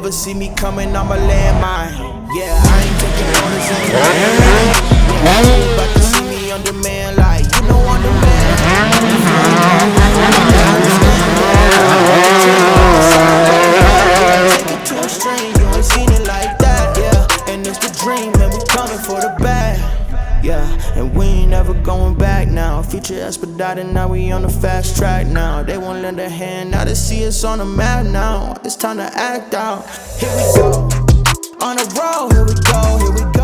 never see me coming, I'ma land mine. Yeah, I ain't taking orders anymore. You about to see me on demand, like, you know I'm the man. Take it to a string, you ain't seen it like that, yeah. And it's the dream, and we coming for the bag. Yeah, and we ain't never going back now. Future expedited, now we on the fast track now. They won't lend a hand, now they see us on the map now. It's time to act out. Here we go, on the road, here we go, here we go.